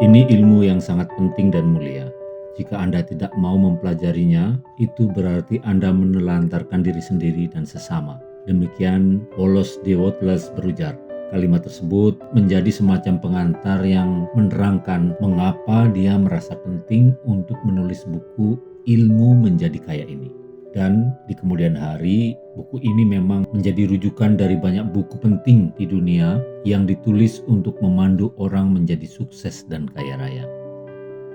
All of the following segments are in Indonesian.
Ini ilmu yang sangat penting dan mulia. Jika Anda tidak mau mempelajarinya, itu berarti Anda menelantarkan diri sendiri dan sesama. Demikian Polos Dewotles berujar. Kalimat tersebut menjadi semacam pengantar yang menerangkan mengapa dia merasa penting untuk menulis buku Ilmu Menjadi Kaya ini. Dan di kemudian hari, buku ini memang menjadi rujukan dari banyak buku penting di dunia yang ditulis untuk memandu orang menjadi sukses dan kaya raya.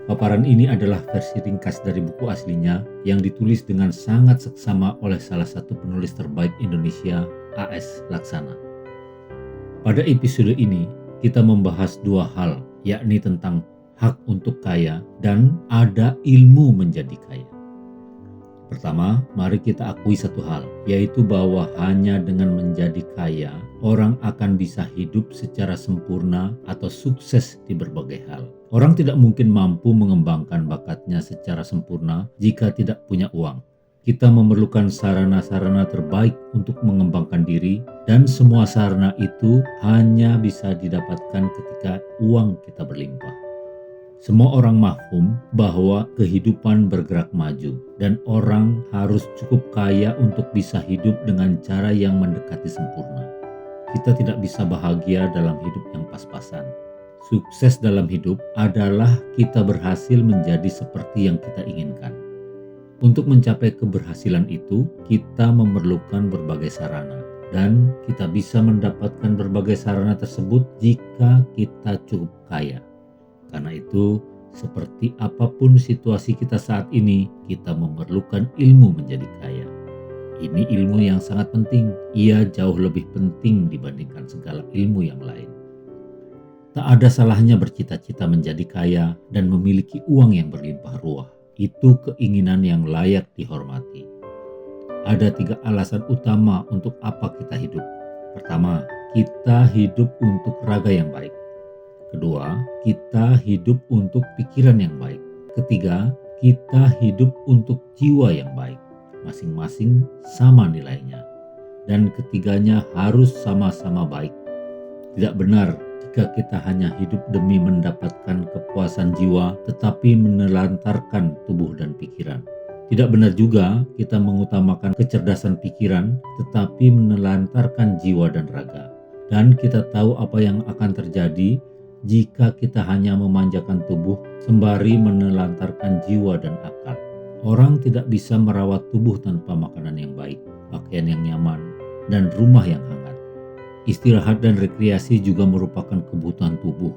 Paparan ini adalah versi ringkas dari buku aslinya yang ditulis dengan sangat seksama oleh salah satu penulis terbaik Indonesia, A.S. Laksana. Pada episode ini, kita membahas dua hal, yakni tentang hak untuk kaya dan ada ilmu menjadi kaya. Pertama, mari kita akui satu hal, yaitu bahwa hanya dengan menjadi kaya, orang akan bisa hidup secara sempurna atau sukses di berbagai hal. Orang tidak mungkin mampu mengembangkan bakatnya secara sempurna jika tidak punya uang. Kita memerlukan sarana-sarana terbaik untuk mengembangkan diri, dan semua sarana itu hanya bisa didapatkan ketika uang kita berlimpah. Semua orang mafhum bahwa kehidupan bergerak maju dan orang harus cukup kaya untuk bisa hidup dengan cara yang mendekati sempurna. Kita tidak bisa bahagia dalam hidup yang pas-pasan. Sukses dalam hidup adalah kita berhasil menjadi seperti yang kita inginkan. Untuk mencapai keberhasilan itu, kita memerlukan berbagai sarana. Dan kita bisa mendapatkan berbagai sarana tersebut jika kita cukup kaya. Karena itu, seperti apapun situasi kita saat ini, kita memerlukan ilmu menjadi kaya. Ini ilmu yang sangat penting. Ia jauh lebih penting dibandingkan segala ilmu yang lain. Tak ada salahnya bercita-cita menjadi kaya dan memiliki uang yang berlimpah ruah. Itu keinginan yang layak dihormati. Ada 3 alasan utama untuk apa kita hidup. Pertama, kita hidup untuk raga yang baik. Kedua, kita hidup untuk pikiran yang baik. Ketiga, kita hidup untuk jiwa yang baik. Masing-masing sama nilainya. Dan ketiganya harus sama-sama baik. Tidak benar jika kita hanya hidup demi mendapatkan kepuasan jiwa tetapi menelantarkan tubuh dan pikiran. Tidak benar juga kita mengutamakan kecerdasan pikiran tetapi menelantarkan jiwa dan raga. Dan kita tahu apa yang akan terjadi jika kita hanya memanjakan tubuh sembari menelantarkan jiwa dan akal. Orang tidak bisa merawat tubuh tanpa makanan yang baik, pakaian yang nyaman, dan rumah yang hangat. Istirahat dan rekreasi juga merupakan kebutuhan tubuh.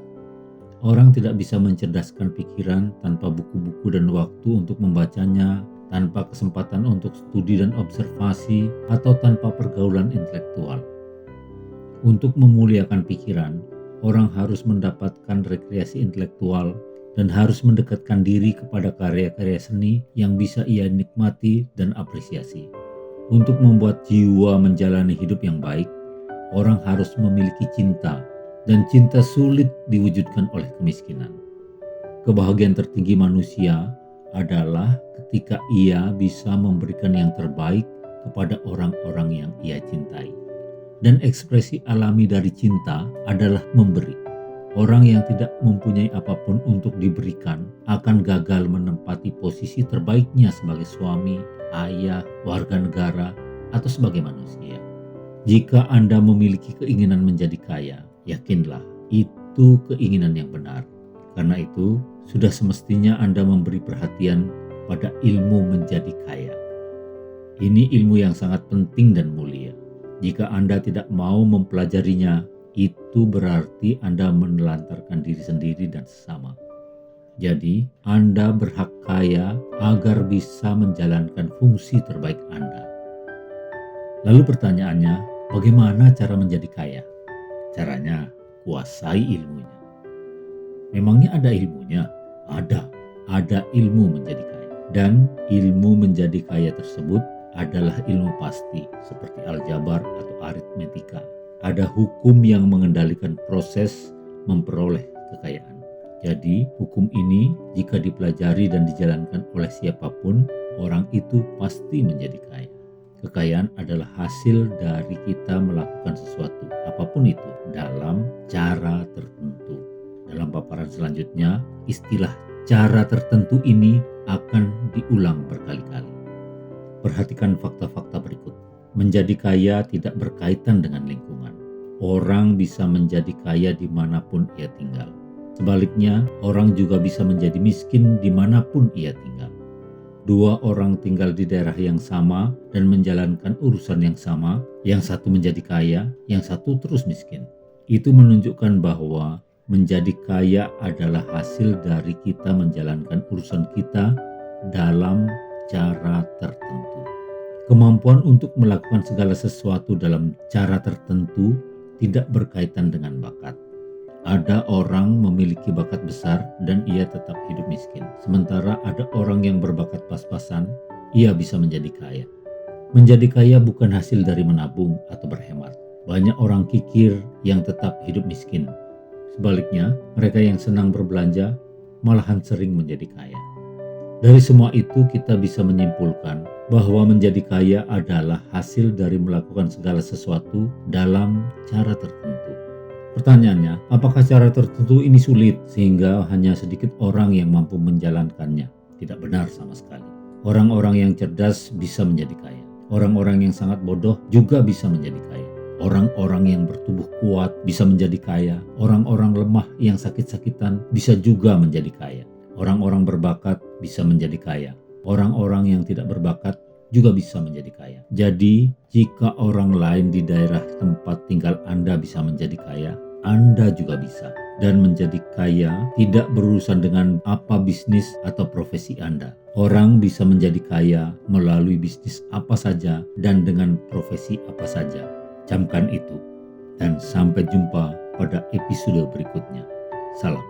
Orang tidak bisa mencerdaskan pikiran tanpa buku-buku dan waktu untuk membacanya, tanpa kesempatan untuk studi dan observasi, atau tanpa pergaulan intelektual. Untuk memuliakan pikiran, orang harus mendapatkan rekreasi intelektual dan harus mendekatkan diri kepada karya-karya seni yang bisa ia nikmati dan apresiasi. Untuk membuat jiwa menjalani hidup yang baik, orang harus memiliki cinta, dan cinta sulit diwujudkan oleh kemiskinan. Kebahagiaan tertinggi manusia adalah ketika ia bisa memberikan yang terbaik kepada orang-orang yang ia cintai. Dan ekspresi alami dari cinta adalah memberi. Orang yang tidak mempunyai apapun untuk diberikan akan gagal menempati posisi terbaiknya sebagai suami, ayah, warga negara, atau sebagai manusia. Jika Anda memiliki keinginan menjadi kaya, yakinlah itu keinginan yang benar. Karena itu, sudah semestinya Anda memberi perhatian pada ilmu menjadi kaya. Ini ilmu yang sangat penting dan mulia. Jika Anda tidak mau mempelajarinya, itu berarti Anda menelantarkan diri sendiri dan sesama. Jadi, Anda berhak kaya agar bisa menjalankan fungsi terbaik Anda. Lalu pertanyaannya, bagaimana cara menjadi kaya? Caranya, kuasai ilmunya. Memangnya ada ilmunya? Ada ilmu menjadi kaya. Dan ilmu menjadi kaya tersebut adalah ilmu pasti seperti aljabar atau aritmetika. Ada hukum yang mengendalikan proses memperoleh kekayaan. Jadi hukum ini jika dipelajari dan dijalankan oleh siapapun, orang itu pasti menjadi kaya. Kekayaan adalah hasil dari kita melakukan sesuatu, apapun itu, dalam cara tertentu. Dalam paparan selanjutnya, istilah cara tertentu ini akan diulang berkali-kali. Perhatikan fakta-fakta berikut. Menjadi kaya tidak berkaitan dengan lingkungan. Orang bisa menjadi kaya dimanapun ia tinggal. Sebaliknya, orang juga bisa menjadi miskin dimanapun ia tinggal. Dua orang tinggal di daerah yang sama dan menjalankan urusan yang sama, yang satu menjadi kaya, yang satu terus miskin. Itu menunjukkan bahwa menjadi kaya adalah hasil dari kita menjalankan urusan kita dalam cara tertentu. Kemampuan untuk melakukan segala sesuatu dalam cara tertentu tidak berkaitan dengan bakat. Ada orang memiliki bakat besar dan ia tetap hidup miskin. Sementara ada orang yang berbakat pas-pasan, ia bisa menjadi kaya. Menjadi kaya bukan hasil dari menabung atau berhemat. Banyak orang kikir yang tetap hidup miskin. Sebaliknya, mereka yang senang berbelanja malahan sering menjadi kaya. Dari semua itu kita bisa menyimpulkan bahwa menjadi kaya adalah hasil dari melakukan segala sesuatu dalam cara tertentu. Pertanyaannya, apakah cara tertentu ini sulit sehingga hanya sedikit orang yang mampu menjalankannya? Tidak benar sama sekali. Orang-orang yang cerdas bisa menjadi kaya. Orang-orang yang sangat bodoh juga bisa menjadi kaya. Orang-orang yang bertubuh kuat bisa menjadi kaya. Orang-orang lemah yang sakit-sakitan bisa juga menjadi kaya. Orang-orang berbakat bisa menjadi kaya. Orang-orang yang tidak berbakat juga bisa menjadi kaya. Jadi, jika orang lain di daerah tempat tinggal Anda bisa menjadi kaya, Anda juga bisa. Dan menjadi kaya tidak berurusan dengan apa bisnis atau profesi Anda. Orang bisa menjadi kaya melalui bisnis apa saja dan dengan profesi apa saja. Camkan itu. Dan sampai jumpa pada episode berikutnya. Salam.